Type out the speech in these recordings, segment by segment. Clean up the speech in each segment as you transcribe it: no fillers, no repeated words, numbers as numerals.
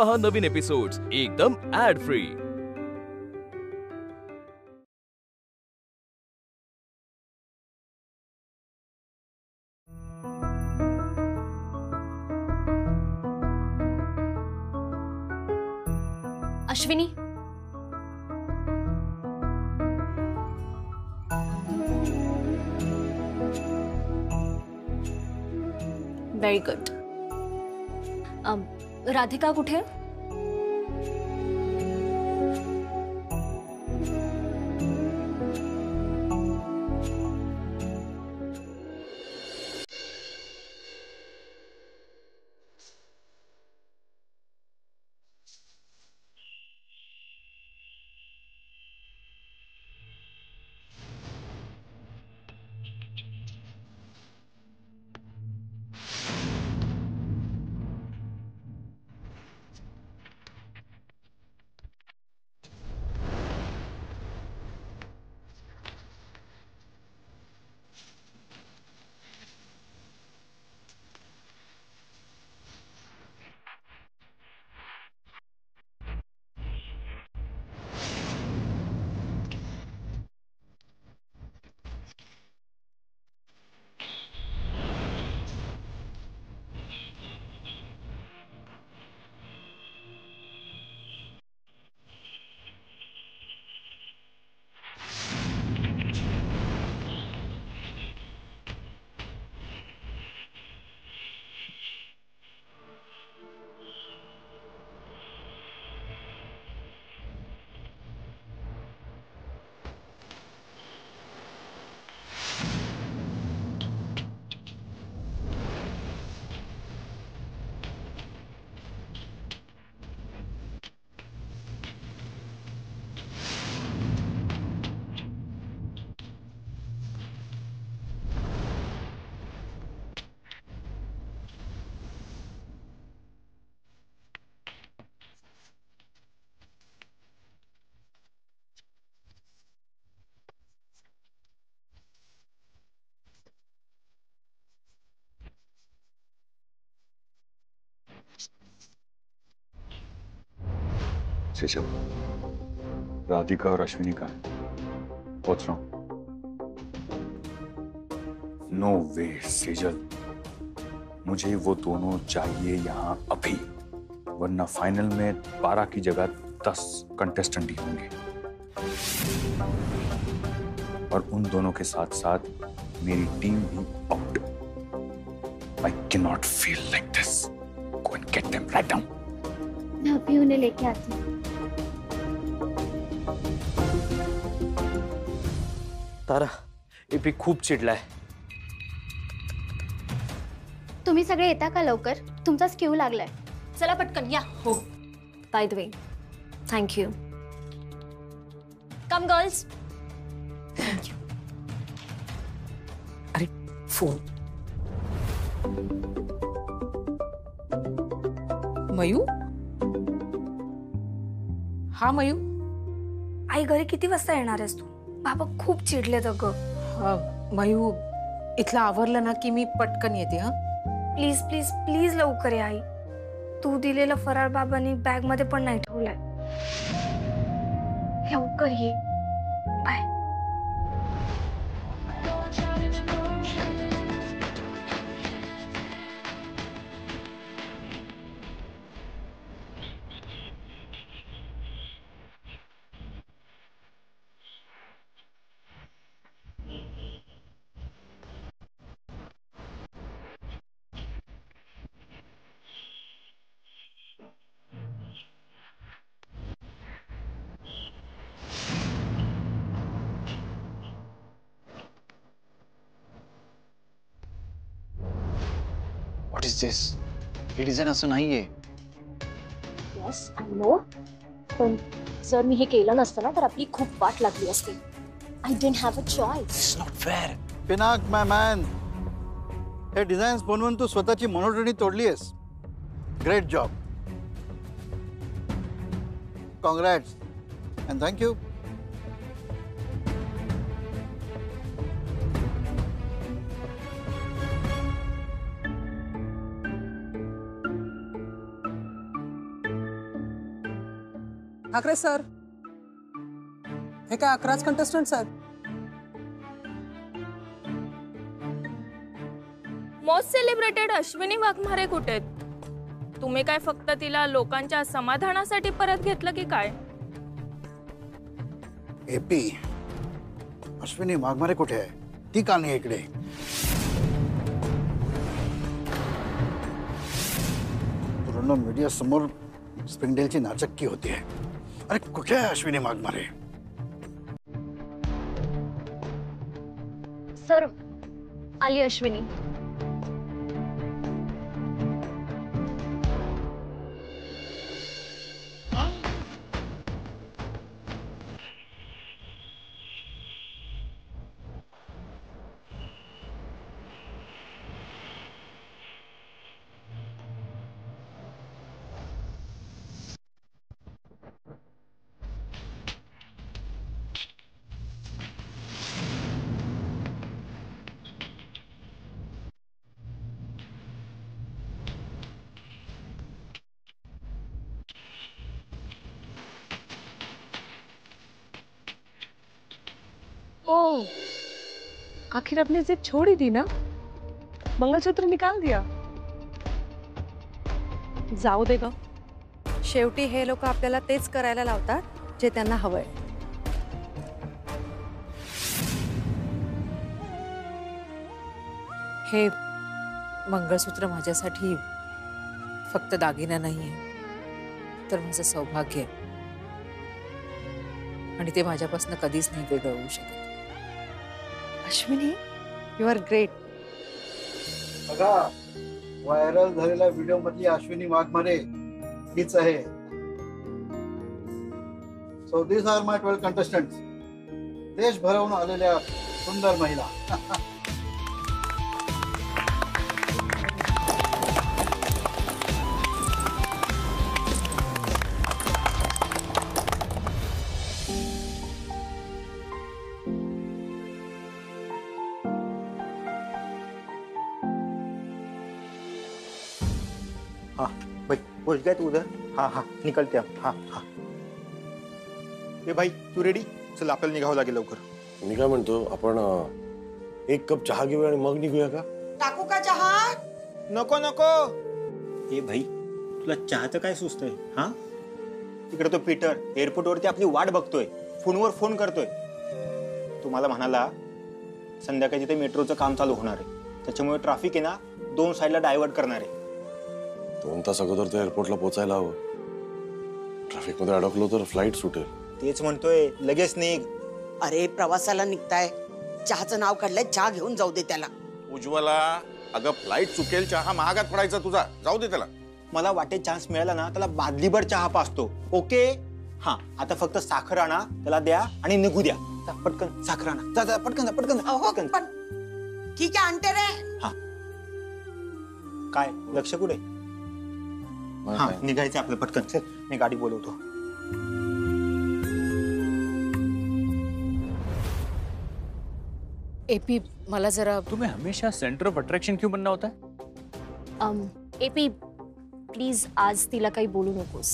पहा नवीन एपिसोड्स एकदम ad free. Ashwini, very good. Radhika कुठे? सेजल, राधिका और अश्विनी का What's wrong? नो वे सेजल, मुझे वो दोनों चाहिए यहाँ अभी, वरना फाइनल में 12 की जगह 10 कंटेस्टेंट ही होंगे और उन दोनों के साथ साथ मेरी टीम भी out. I cannot feel like this. Go and get them right now. मैं अभी उन्हें लेके आती हूँ। तारा, एपी खूप चिडलाय। तुम्ही सगळे येता का लवकर? तुमचा स्क्यू लागलाय। चला पटकन या। हो। By the way, thank you. Come girls. Thank you. अरे फोन। मयू? हा मयू, आई घरी किती वाजता येणार आहेस तू? बाबा खूप चिडलेत अगं। मयू, इथलं आवरलं ना की मी पटकन येते। हा प्लीज प्लीज प्लीज लवकर ये आई। तू दिलेला फराळ बाबांनी बॅग मध्ये पण नाही ठेवलाय। लवकर ये। बाय। What is this? हे डिझाईन असं नाहीये। येस, आय नो, पण जर मी हे केलं नसतं ना तर आपली खूप वाट लागली असती। I didn't have a choice. It's not fair. Pinak my man, हे डिझाईन्स बनवून तू स्वतःची मनोरणी तोडलीयस। Great job, congrats and thank you. Thackeray sir, हे काय 11च कंटेस्टंट्स आहेत? मोस्ट सेलिब्रेटेड अश्विनी वाघमारे कुठे आहेत? तुम्ही काय फक्त तिला लोकांच्या समाधानासाठी परत घेतलं की काय? एपी, अश्विनी वाघमारे कुठे आहे? ती का नाही इकडे? पूर्ण मीडिया समोर स्प्रिंगडेलची नाचक्की होतीये. अरे कुठे आहे अश्विनी वाघमारे? सर, आली अश्विनी. ओह, आखिर आपने जिद छोड़ ही दी ना. मंगलसूत्र निकाल दिया. जाऊ दे ग. शेवटी हे लोक आपल्याला तेच करायला लावतात जे त्यांना हवंय. हे मंगळसूत्र माझ्यासाठी फक्त दागिना नाहीये, तर माझं सौभाग्य आहे. आणि ते माझ्यापासून कधीच नाही वेगळं होऊ शकत. Ashwini, you are great. बघा, व्हायरल झालेल्या व्हिडिओ मधली अश्विनी वाघमारे हीच आहे. So this are my 12 contestants. देशभराहून आलेल्या सुंदर महिला. हाँ भाई पहुंच गए तू उधर? हाँ हाँ निकलते हम. हाँ हाँ. ए भाई तू रेडी? चल आपल्याला निघावं लागेल लवकर. मी काय म्हणतो, आपण एक कप चहा घेऊया आणि मग निघूया का? टाकू का चहा? नको नको. ए भाई तुला चहाचं काय सुचतंय? हा, तिकडे तो पीटर एअरपोर्ट वरती आपली वाट बघतोय, फोनवर फोन करतोय. तुम्हाला म्हणाला संध्याकाळी ते मेट्रोचं काम चालू होणार आहे, त्याच्यामुळे ट्रॅफिक आहे ना 2 साइडला डायव्हर्ट करणार आहे. 2 तास अगोदर तर एअरपोर्टला पोहोचायला हवं. ट्रॅफिक मध्ये अडकलो तर फ्लाईट सुटेल. तेच म्हणतोय, लगेच निघ. अरे प्रवासाला निघताय, चहाचं नाव काढलंय, चहा घेऊन जाऊ दे त्याला. उज्ज्वला, अगं फ्लाईट चुकेल, चहा महागात पडायचा तुझा, जाऊ दे त्याला. मला वाटेत चान्स मिळाला ना त्याला बादलीभर चहा पाचतो. ओके? हा, आता फक्त साखर आणा, त्याला द्या आणि निघू द्या. पटकन साखर आणा. जा जा पटकन जा, पटकन जा, पटकन. ठीक आहे, आणते रे. हा, काय लक्ष कुठे? हा, निघायचं आपलं पटकन. चल मी गाडी बोलवतो. एपी, मला जरा. तुम्हें हमेशा सेंटर ऑफ अट्रैक्शन क्यों बनना होता है? एपी, प्लीज आज तिला काही बोलू नकोस.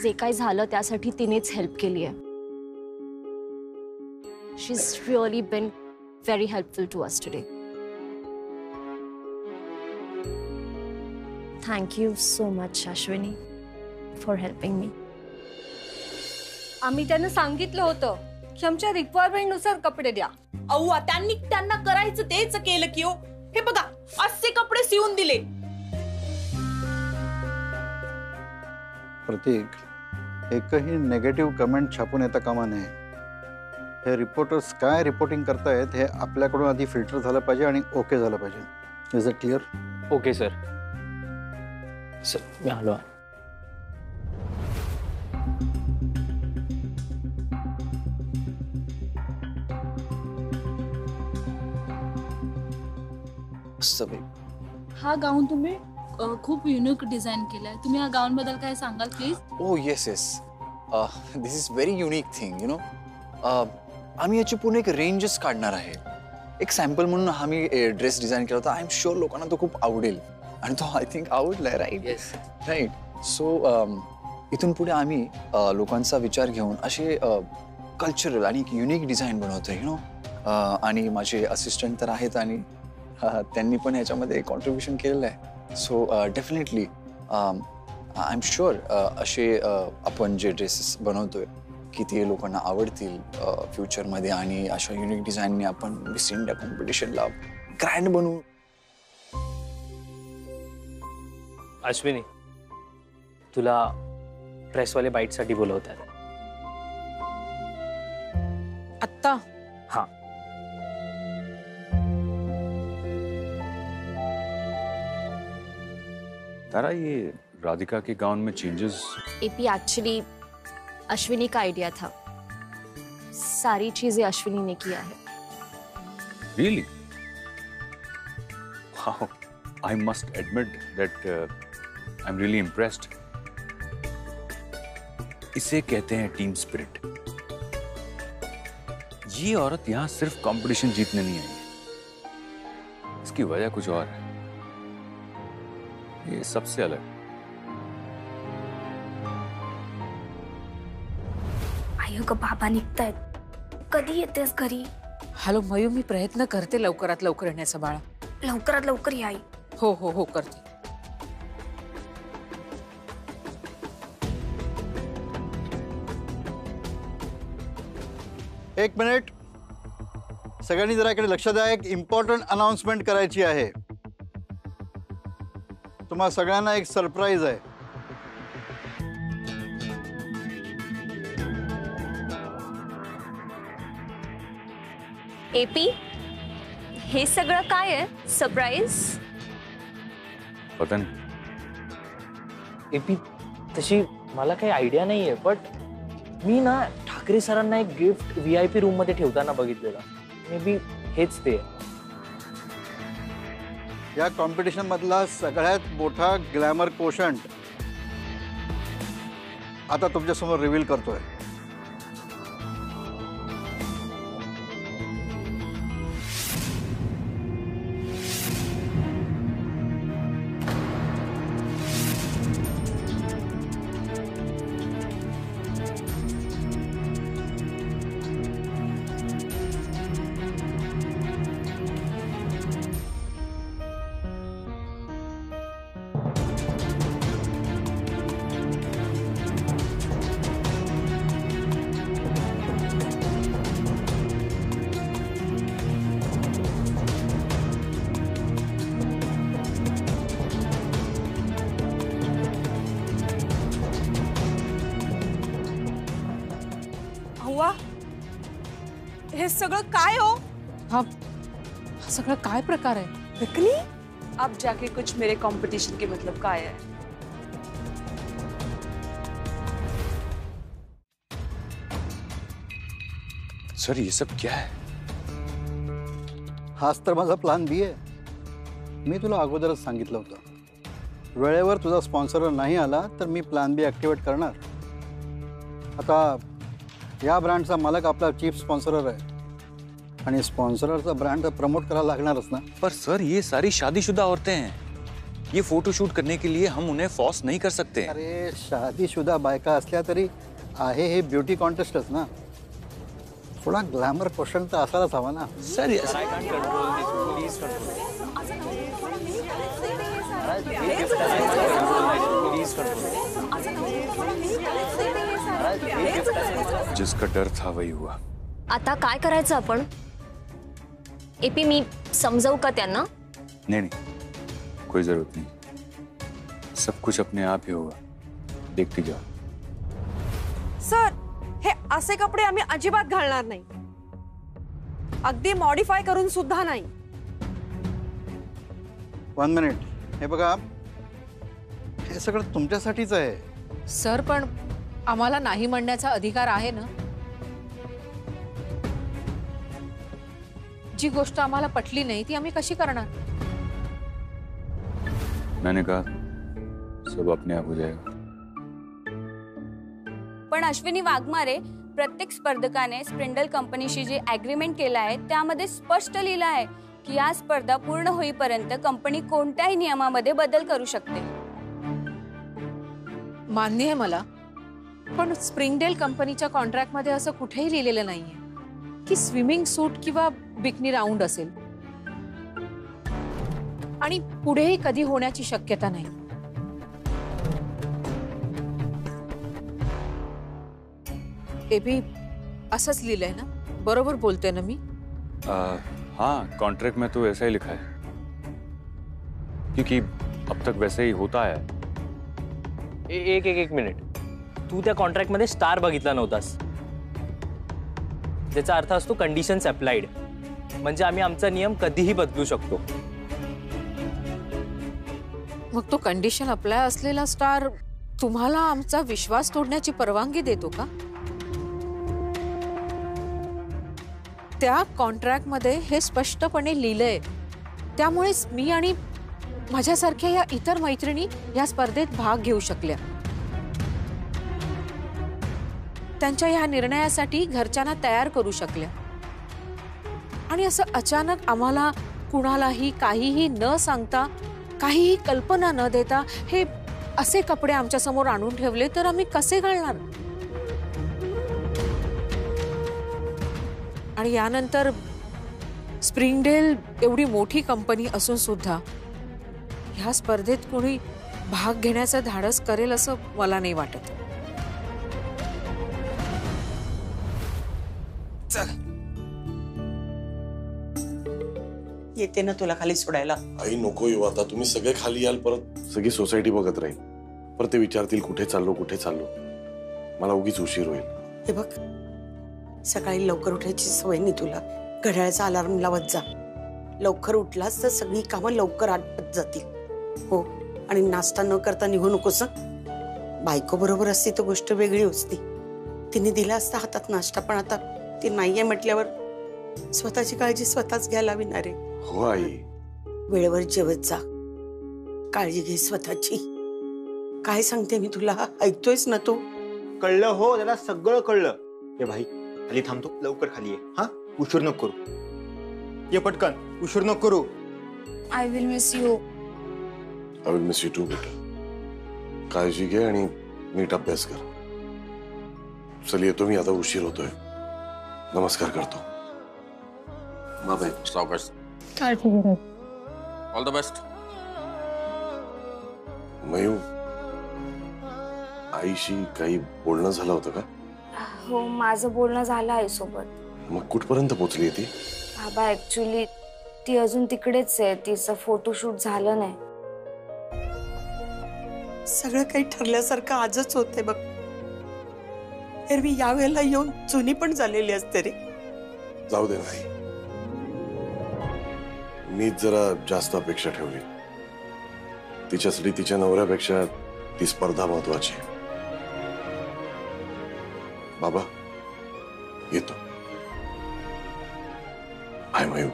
जे काही झालं त्यासाठी तिनेच हेल्प केली आहे. She is really been very helpful to us today. Thank you so much Ashwini for helping me. आम्ही त्यांना सांगितलं होतं की आमच्या रिक्वायरमेंट नुसार कपडे द्या. अव्वा, त्यांना करायचं तेच केलं की. हे बघा, असे कपडे शिवून दिले. प्रतीक, एकही नेगेटिव्ह कमेंट छापून येता कामा नये. हे रिपोर्टर्स काय रिपोर्टिंग करतायत हे आपल्याकडून आधी फिल्टर झालं पाहिजे आणि ओके झालं पाहिजे. Is it clear? Okay sir. Sir मी आलो. हा गाऊन तुम्ही खूप युनिक डिझाईन केलाय. तुम्ही या गाऊन बद्दल काय सांगाल please? Oh yes yes, this is very unique thing, you know. आम्ही याची पूर्ण एक रेंजच काढणार आहे. एक सॅम्पल म्हणून आम्ही ड्रेस डिझाईन केला होता. आय एम शुअर लोकांना तो खूप आवडेल आणि तो आय थिंक आवडलाय. राईट? Yes right. सो इथून पुढे आम्ही लोकांचा विचार घेऊन असे कल्चरल आणि युनिक डिझाईन बनवतोय नो. आणि माझे असिस्टंट तर आहेत आणि त्यांनी पण ह्याच्यामध्ये कॉन्ट्रीब्युशन केलेलं आहे. So definitely I am sure असे आपण जे ड्रेसेस बनवतोय की ते लोकांना आवडतील फ्युचरमध्ये. आणि अशा युनिक डिझाईनने आपण मिस इंडिया कॉम्पिटिशनला ग्रँड बनवू. अश्विनी, तुला प्रेसवाले बाईटसाठी बोलवतात. आत्ता? हाँ. तारा, ये राधिका के गाउन में चेंजेस? एपी एक्चुअली अश्विनी का आइडिया था. सारी चीजें अश्विनी ने किया है. Really? Wow. I must admit that I'm really impressed. इसे कहते हैं टीम स्पिरिट. ये औरत यहां सिर्फ कंपटीशन जीतने नहीं आई है. इसकी वजह कुछ और है. ये सबसे अलग. आई ग बाबा निघतायत. कधी येतेस घरी? हॅलो मयू, मी प्रयत्न करते लवकरात लवकर येण्याचा. बाळा लवकरात लवकर या आई. हो हो हो करते. एक मिनिट, सगळ्यांनी जरा इकडे लक्ष द्या. एक इम्पॉर्टंट अनाउन्समेंट करायची आहे. तुम्हा सगळ्यांना एक सरप्राईज आहे. एपी, हे सगळं काय आहे? सरप्राईज? पता नहीं. एपी, तशी मला काही आयडिया नाहीये, बट मी ना ठाकरे सरांना एक गिफ्ट VIP रूम मध्ये ठेवताना बघितलेला. मे बी हेच ते. या कॉम्पिटिशन मधला सगळ्यात मोठा ग्लॅमर कोशंट आता तुमच्या समोर रिव्हील करतोय. हे सगळं काय हो? हा सगळं काय प्रकार आहे? नकली? अब जाके कुछ मेरे कंपटीशन के मतलब काय है? सर, ये सब क्या है? हाच तर माझा प्लान बी आहे. मी तुला अगोदरच सांगितलं होतं, वेळेवर तुझा स्पॉन्सर नाही आला तर मी प्लान बी ऍक्टिवेट करणार. आता या ब्रँडचा मालक आपला चीफ स्पॉन्सरर आहे आणि स्पॉन्सरचा ब्रँड प्रमोट करायला लागणारच ना. पर सर, ये सारी शादीशुदा औरतें हैं. ये फोटोशूट करने के लिए हम उन्हें फोर्स नहीं कर सकते. अरे, शादीशुदा बायका असल्या तरी आहे हे ब्युटी कॉन्टेस्टच ना. थोडा ग्लॅमर क्वेश्चन तर असायलाच हवा ना. सर, जिसका डर था वही हुआ. आता काय करायचं आपण? एपी, मी समजावू का त्यांना? नहीं नहीं, कोई जरूरत नहीं. सब कुछ अपने आप ही होगा. देखती जाओ. सर, हे असे कपडे आम्ही अजिबात घालणार नाही. अगदी मॉडिफाय करून सुद्धा नाही. 1 मिनिट. हे बघा, हे सगळं तुमच्यासाठीच आहे. सर, पण आम्हाला नाही म्हणण्याचा अधिकार आहे ना. जी गोष्ट आम्हाला पटली नाही ती आम्ही कशी करणार? मैंने कहा सब अपने आप हो जाएगा. पण अश्विनी वाघमारे, प्रत्येक स्पर्धकाने स्प्रिंडल कंपनीशी जे ॲग्रीमेंट केलं आहे त्यामध्ये स्पष्ट लिहिलं आहे की या स्पर्धा पूर्ण होईपर्यंत कंपनी कोणत्याही नियमामध्ये बदल करू शकते. मान्य आहे मला, पण स्प्रिंगडेल कंपनीच्या कॉन्ट्रॅक्टमध्ये असं कुठेही लिहिलेलं नाहीये की स्विमिंग सूट किंवा बिकनी राऊंड असेल, आणि पुढेही कधी होण्याची शक्यता नाही. एबी असंच लिहिलंय ना? बरोबर बोलते ना मी? हाँ, कॉन्ट्रैक्ट में तो ऐसा ही लिखा है, क्योंकि अब तक वैसे ही होता है. एक मिनिट, तू त्या कॉन्ट्रॅक्ट मध्ये स्टार बघितला नव्हतास. त्याचा अर्थ असतो कंडिशन्स अप्लाइड, म्हणजे आम्ही आमचा नियम कधीही बदलू शकतो. मग तो कंडिशन अप्लाय असलेला स्टार तुम्हाला आमचा विश्वास तोडण्याची परवानगी देतो का? त्या कॉन्ट्रॅक्ट मध्ये हे स्पष्टपणे लिहिलंय. त्यामुळेच मी आणि माझ्यासारख्या या इतर मैत्रिणी या स्पर्धेत भाग घेऊ शकल्या. त्यांच्या या निर्णयासाठी घरच्यांना तयार करू शकल्या. आणि असं अचानक आम्हाला कुणालाही काहीही न सांगता, काहीही कल्पना न देता हे असे कपडे आमच्या समोर आणून ठेवले तर आम्ही कसे घालणार? आणि यानंतर स्प्रिंगडेल एवढी मोठी कंपनी असून सुद्धा ह्या स्पर्धेत कोणी भाग घेण्याचं धाडस करेल असं मला नाही वाटत. येते ना तुला खाली सोडायला. आई नको येऊ आता, तुम्ही सगळे खाली याल, परत सगळी सोसायटी बघत राहील, परत ते विचारतील कुठे चाललो कुठे चाललो, मला उगीच उशीर होईल. हे बघ, सकाळी लवकर उठायची सवय नाही तुला. घड्याळाचा अलार्म लावत जा. लवकर उठलास तर सगळी कामं लवकर आटपत जातील. हो, आणि नाश्ता न करता निघू नकोस. बायको बरोबर असती तर गोष्ट वेगळी असती. तिने दिला असता हातात नाश्ता, पण आता ती नाहीये म्हटल्यावर स्वतःची काळजी स्वतःच घ्यायला हवी. हो आई, वेळेवर जेवत जा, काळजी घे स्वतःची. काय सांगते मी तुला, ऐकतोयस ना तू? कळलं हो, त्याला सगळं कळलं. हे भाई खाली थांबतो, लवकर खाली ये. हा, उशीर नको करू. ये पटकन, उशीर नको करू. I will miss you. I will miss you too बेटा. काळजी घे आणि नीट अभ्यास कर. चल येतो मी आता, उशीर होतोय. नमस्कार करतो. बाय. सावकाश. All the best. मयू, आईशी काही बोलणं झालं होतं का? हो, माझं बोलणं झालं आईसोबत. मग कुठपर्यंत पोहोचली ती? बाबा, ऍक्च्युली ती अजून तिकडेच आहे. तिचं फोटोशूट झालं नाही. सगळं काही ठरल्यासारखं आजच होते बघ. एरवी यावेळेला येऊन जुनी पण झालेली असते रे. जाऊ दे नाही, मीच जरा जास्त अपेक्षा ठेवली. तिच्यासाठी तिच्या नवऱ्यापेक्षा ती स्पर्धा महत्वाची. बाबा येतो. I mu.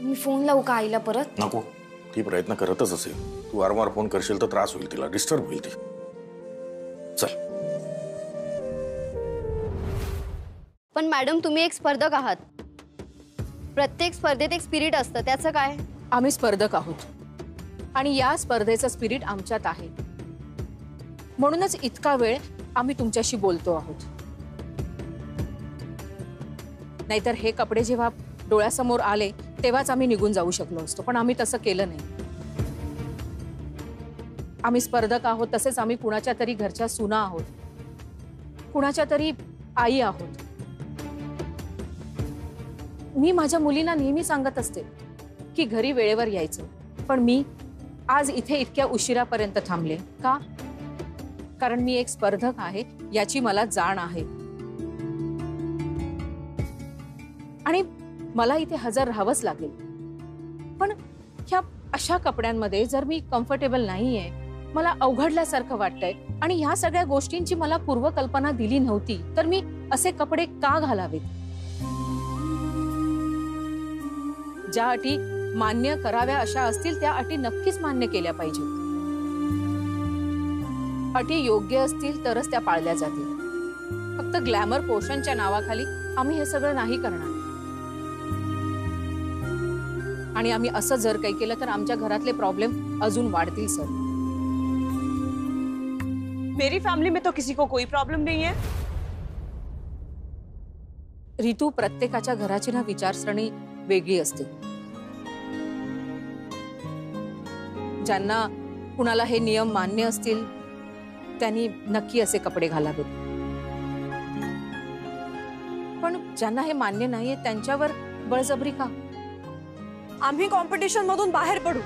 मी फोन लावू का आईला परत? नको, ती प्रयत्न करतच असेल. तू वारंवार फोन करशील तर त्रास होईल, तिला डिस्टर्ब होईल ती. चल. पण मॅडम, तुम्ही एक स्पर्धक आहात. प्रत्येक स्पर्धेत एक स्पिरिट असतं, त्याचं काय? आम्ही स्पर्धक आहोत आणि या स्पर्धेचं स्पिरिट आमच्यात आहे. म्हणूनच इतका वेळ आम्ही तुमच्याशी बोलतो आहोत. नाहीतर हे कपडे जेव्हा डोळ्यासमोर आले तेव्हाच आम्ही निघून जाऊ शकलो असतो, पण आम्ही तसं केलं नाही. आम्ही स्पर्धक आहोत, तसेच आम्ही कुणाच्या तरी घरच्या सुना आहोत, कुणाच्या तरी आई आहोत. मी माझ्या मुलींना नेहमी सांगत असते की घरी वेळेवर यायचं, पण मी आज इथे इतक्या उशिरापर्यंत थांबले का? कारण मी एक स्पर्धक आहे याची मला जाण आहे आणि मला इथे हजर राहावंच लागेल. पण ह्या अशा कपड्यांमध्ये जर मी कम्फर्टेबल नाहीये, मला अवघडल्यासारखं वाटतंय आणि ह्या सगळ्या गोष्टींची मला पूर्वकल्पना दिली नव्हती, तर मी असे कपडे का घालावेत? ज्या अटी मान्य कराव्या अशा असतील त्या अटी नक्कीच मान्य केल्या पाहिजेत. अटी योग्य असतील तरच त्या पाळल्या जातील. फक्त ग्लॅमर पोषणच्या नावाखाली आम्ही हे सगळं नाही करणार. आणि आम्ही असं जर काही केलं तर आमच्या घरातले प्रॉब्लेम अजून वाढतील सर. मेरी फैमिली में तो किसी को कोई प्रॉब्लम नहीं है. रितू, प्रत्येकाच्या घराची ना विचारसरणी वेगळी असते. ज्यांना कुणाला हे नियम मान्य असतील त्यांनी नक्की असे कपडे घालावेत, पण ज्यांना हे मान्य नाहीये त्यांच्यावर बळजबरी का? आम्ही कॉम्पिटिशन मधून बाहेर पडू.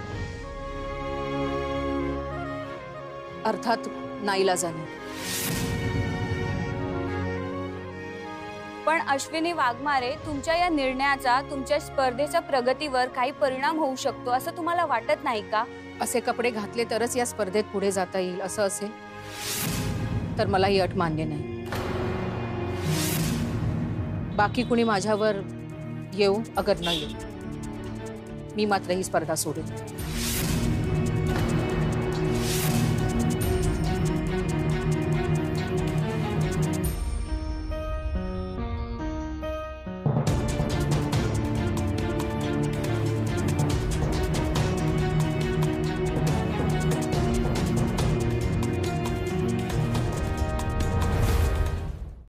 अर्थात नाईलाजाने. पण अश्विनी वाघमारे, तुमच्या या निर्णयाचा तुमच्या स्पर्धेच्या प्रगतीवर काही परिणाम होऊ शकतो असं तुम्हाला वाटत नाही का? असे कपडे घातले तरच या स्पर्धेत पुढे जाता येईल असं असेल तर मला ही अट मान्य नाही. बाकी कुणी माझ्यावर येऊ अगर न येऊ, मी मात्र ही स्पर्धा सोडेन.